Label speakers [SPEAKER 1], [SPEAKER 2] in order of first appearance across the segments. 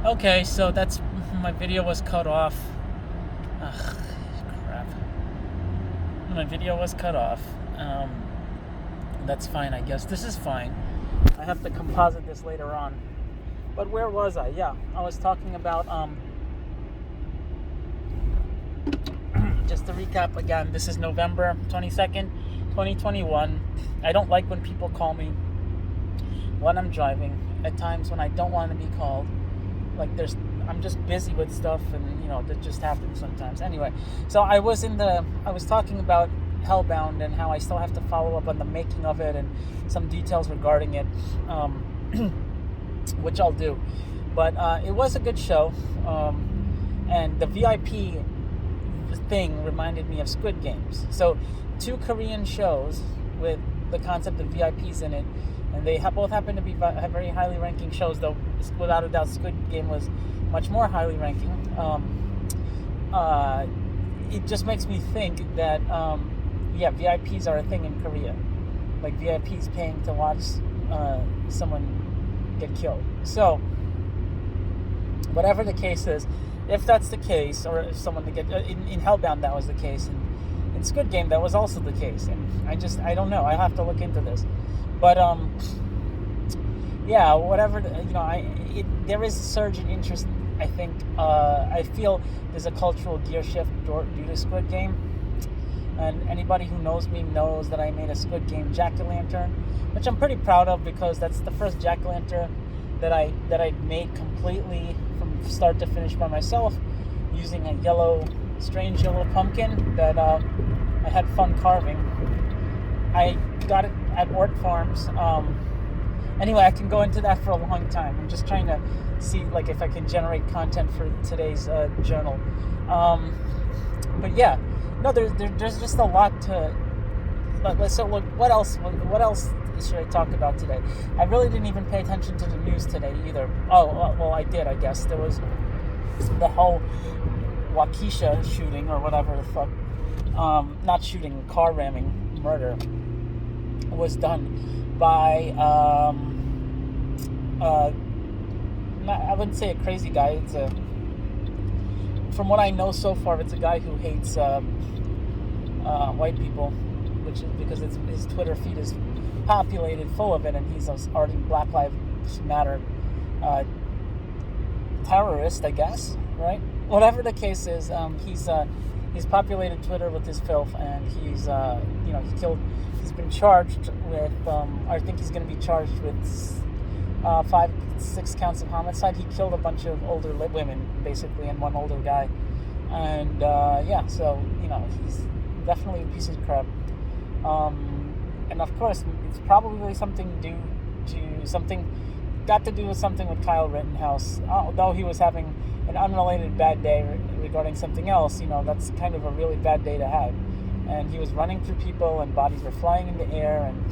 [SPEAKER 1] Okay, so that's my video was cut off. Ugh, crap. My video was cut off. That's fine, I guess. This is fine. I have to composite this later on. But where was I? Yeah, I was talking about just to recap again, this is November 22nd, 2021. I don't like when people call me when I'm driving. At times when I don't want to be called. I'm just busy with stuff, and that just happens sometimes. Anyway, so I was talking about Hellbound and how I still have to follow up on the making of it and some details regarding it, which I'll do. But it was a good show, and the VIP thing reminded me of Squid Games. So 2 Korean shows with the concept of VIPs in it, and they both happen to be very highly ranking shows, though without a doubt Squid Game was much more highly ranking. It just makes me think that VIPs are a thing in Korea, like VIPs paying to watch someone get killed. So whatever the case is, if that's the case, or if someone to get in Hellbound that was the case, and in Squid Game that was also the case, and I don't know. I have to look into this, but whatever. There is a surge in interest. I think I feel there's a cultural gear shift due to Squid Game, and anybody who knows me knows that I made a Squid Game jack-o'-lantern, which I'm pretty proud of because that's the first jack-o'-lantern that I made completely from start to finish by myself, using a strange yellow pumpkin that I had fun carving. I got it at Ort Farms. Anyway, I can go into that for a long time. I'm just trying to see if I can generate content for today's journal. But yeah, no, there's just a lot to. So look, what else should I talk about today? I really didn't even pay attention to the news today either. Oh, well, I did, I guess. There was the whole Waukesha shooting, or whatever the fuck. Not shooting, car ramming, murder was done by, I wouldn't say a crazy guy. From what I know so far, it's a guy who hates white people, which is because his Twitter feed is populated full of it, and he's already Black Lives Matter terrorist, I guess, right? Whatever the case is, he's populated Twitter with his filth, and he's been charged with I think he's going to be charged with 5-6 counts of homicide. He killed a bunch of older women basically, and one older guy, and so he's definitely a piece of crap. And of course, it's probably got to do with something with Kyle Rittenhouse. Although he was having an unrelated bad day regarding something else, that's kind of a really bad day to have. And he was running through people, and bodies were flying in the air, and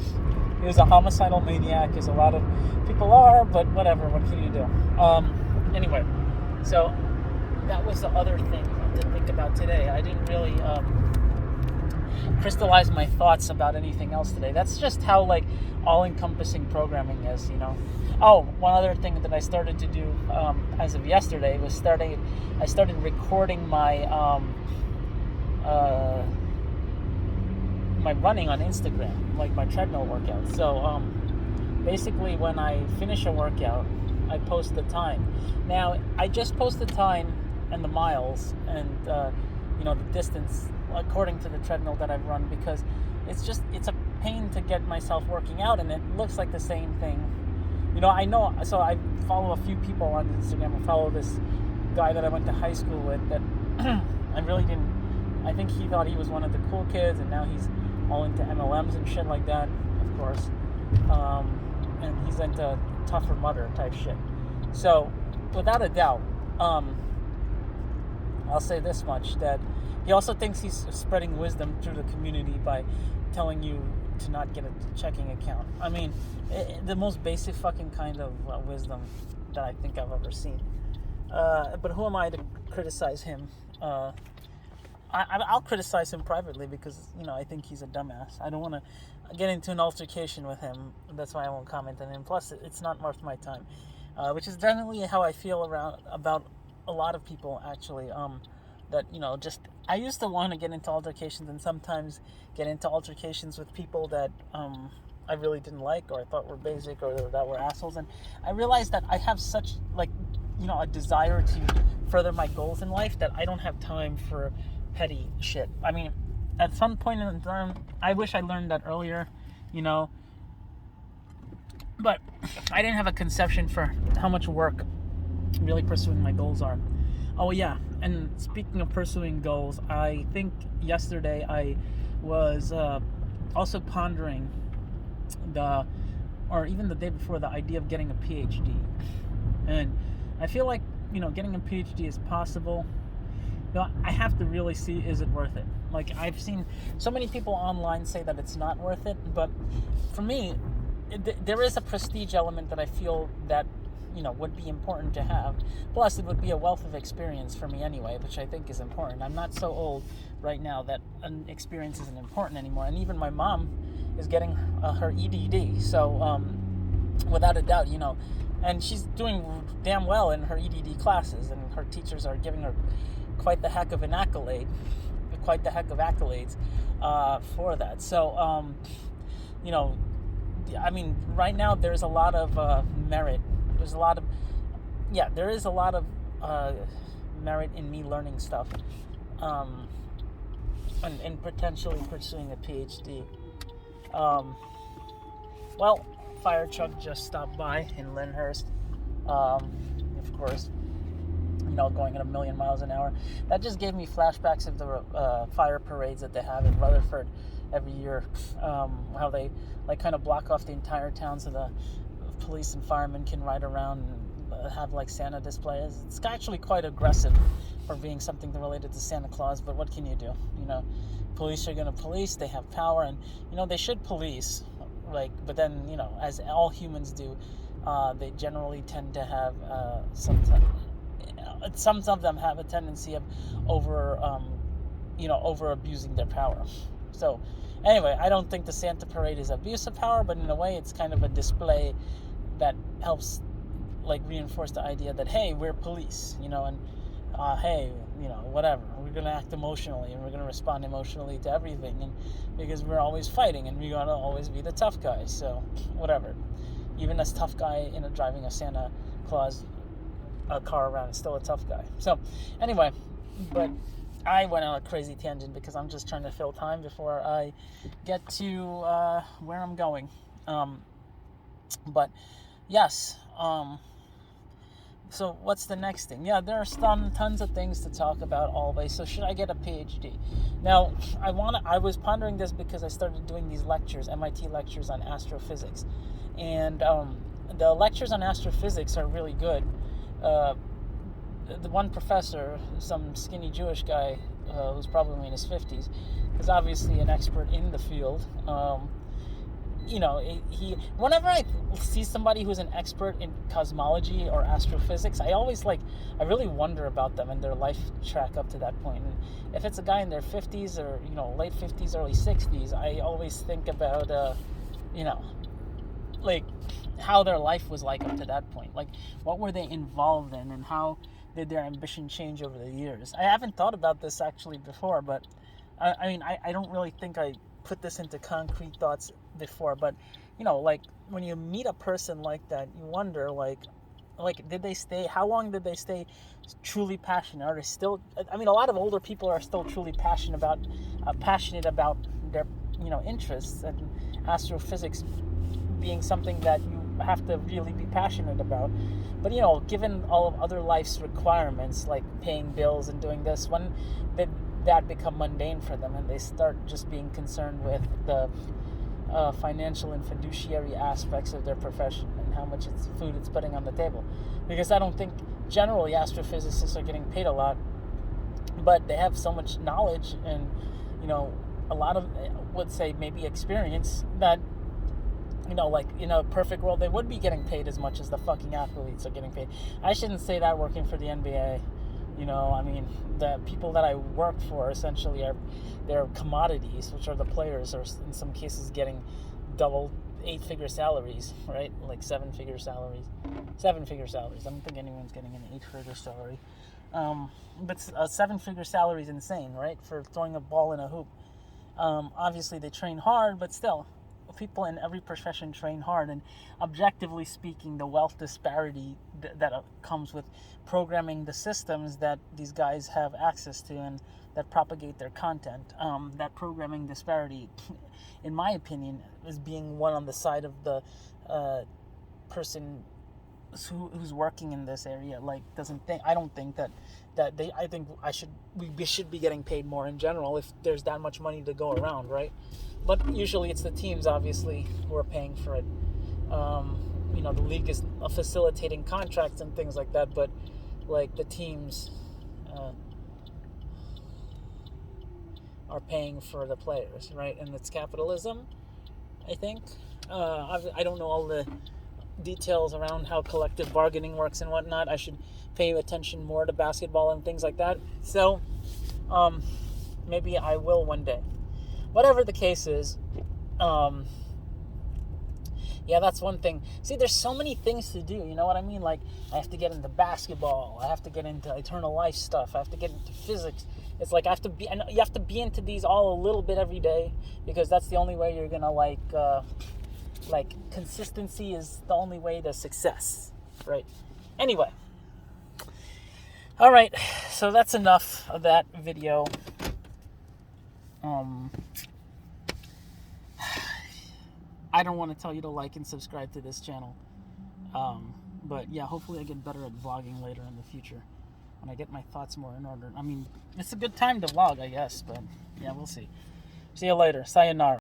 [SPEAKER 1] he was a homicidal maniac, as a lot of people are, but whatever, what can you do? Anyway, so that was the other thing to think about today. I didn't really crystallize my thoughts about anything else today. That's just how all-encompassing programming is, Oh, one other thing that I started to do as of yesterday was I started recording my my running on Instagram, like my treadmill workout. So basically, when I finish a workout, I post the time. Now, I just post the time and the miles and the distance according to the treadmill that I've run, because it's a pain to get myself working out, and it looks like the same thing. I know. So I follow a few people on Instagram. I follow this guy that I went to high school with that I really didn't. I think he thought he was one of the cool kids, and now he's all into MLMs and shit like that, of course. And he's into Tougher Mudder type shit. So, without a doubt, I'll say this much, that he also thinks he's spreading wisdom through the community by telling you to not get a checking account. I mean, the most basic fucking kind of wisdom that I think I've ever seen. But who am I to criticize him? I'll criticize him privately because, I think he's a dumbass. I don't want to get into an altercation with him. That's why I won't comment on him. Plus, it's not worth my time. which is definitely how I feel about a lot of people actually. That just I used to want to get into altercations and sometimes get into altercations with people that I really didn't like or I thought were basic or that were assholes, and I realized that I have such a desire to further my goals in life that I don't have time for petty shit. I mean, at some point in time, I wish I learned that earlier, you know, but I didn't have a conception for how much work really pursuing my goals are. Oh yeah, and speaking of pursuing goals, I think yesterday I was also pondering or even the day before, the idea of getting a PhD. And I feel like, getting a PhD is possible. I have to really see, is it worth it? Like, I've seen so many people online say that it's not worth it, but for me, there is a prestige element that I feel that, would be important to have. Plus, it would be a wealth of experience for me anyway, which I think is important. I'm not so old right now that an experience isn't important anymore. And even my mom is getting her EDD, so without a doubt, and she's doing damn well in her EDD classes, and her teachers are giving her quite the heck of accolades for that. So, I mean, right now there's a lot of merit. There is a lot of merit in me learning stuff, and potentially pursuing a PhD. Well, fire truck just stopped by in Lyndhurst. Of course, going at a million miles an hour. That just gave me flashbacks of the fire parades that they have in Rutherford every year. How they kind of block off the entire town so the police and firemen can ride around and have Santa displays. It's actually quite aggressive for being something related to Santa Claus, but what can you do? Police are going to police. They have power, and they should police. But then as all humans do, they generally tend to have some of them have a tendency of over abusing their power. So anyway, I don't think the Santa parade is abuse of power, but in a way it's kind of a display that helps reinforce the idea that, hey, we're police, and hey, whatever, we're going to act emotionally and we're going to respond emotionally to everything, and because we're always fighting and we're going to always be the tough guy. So whatever, even as tough guy driving a Santa Claus car around is still a tough guy. So anyway, but I went on a crazy tangent because I'm just trying to fill time before I get to where I'm going. But yes, so what's the next thing? Yeah, there are tons of things to talk about always. So should I get a PhD? Now, I was pondering this because I started doing these lectures, MIT lectures on astrophysics. And the lectures on astrophysics are really good. The one professor, some skinny Jewish guy who's probably in his 50s, is obviously an expert in the field. Whenever I see somebody who's an expert in cosmology or astrophysics, I really wonder about them and their life track up to that point. And if it's a guy in their 50s or, late 50s, early 60s, I always think about, how their life was like up to that point. What were they involved in and how did their ambition change over the years? I haven't thought about this actually before, but I don't really think I put this into concrete thoughts before, but when you meet a person like that, you wonder how long did they stay truly passionate? Are they still, a lot of older people are still truly passionate about their interests, and astrophysics being something that you have to really be passionate about. But given all of other life's requirements, like paying bills and doing this, when did that become mundane for them and they start just being concerned with the financial and fiduciary aspects of their profession and how much food it's putting on the table? Because I don't think generally astrophysicists are getting paid a lot, but they have so much knowledge and a lot of, would say, maybe experience that in a perfect world they would be getting paid as much as the fucking athletes are getting paid. I shouldn't say that working for the NBA. The people that I work for essentially they're commodities, which are the players, are in some cases getting double, 8-figure salaries, right? Like 7-figure salaries. 7-figure salaries. I don't think anyone's getting an 8-figure salary. But a 7-figure salary is insane, right? For throwing a ball in a hoop. Obviously, they train hard, but still, people in every profession train hard. And objectively speaking, the wealth disparity that comes with programming the systems that these guys have access to and that propagate their content, that programming disparity, in my opinion, is being one on the side of the person who's working in this area. Like, I don't think that they. I think we should be getting paid more in general if there's that much money to go around, right? But usually it's the teams, obviously, who are paying for it. The league is facilitating contracts and things like that, but like the teams are paying for the players, right? And it's capitalism, I think. I don't know all the details around how collective bargaining works and whatnot. I should pay attention more to basketball and things like that. So, maybe I will one day. Whatever the case is, yeah, that's one thing. See, there's so many things to do, you know what I mean? Like, I have to get into basketball, I have to get into eternal life stuff, I have to get into physics. It's like you have to be into these all a little bit every day, because that's the only way you're gonna like consistency is the only way to success, right? Anyway, all right, so that's enough of that video. I don't want to tell you to like and subscribe to this channel, but yeah, hopefully I get better at vlogging later in the future when I get my thoughts more in order. I mean, it's a good time to vlog, I guess, but yeah, we'll see. See you later. Sayonara.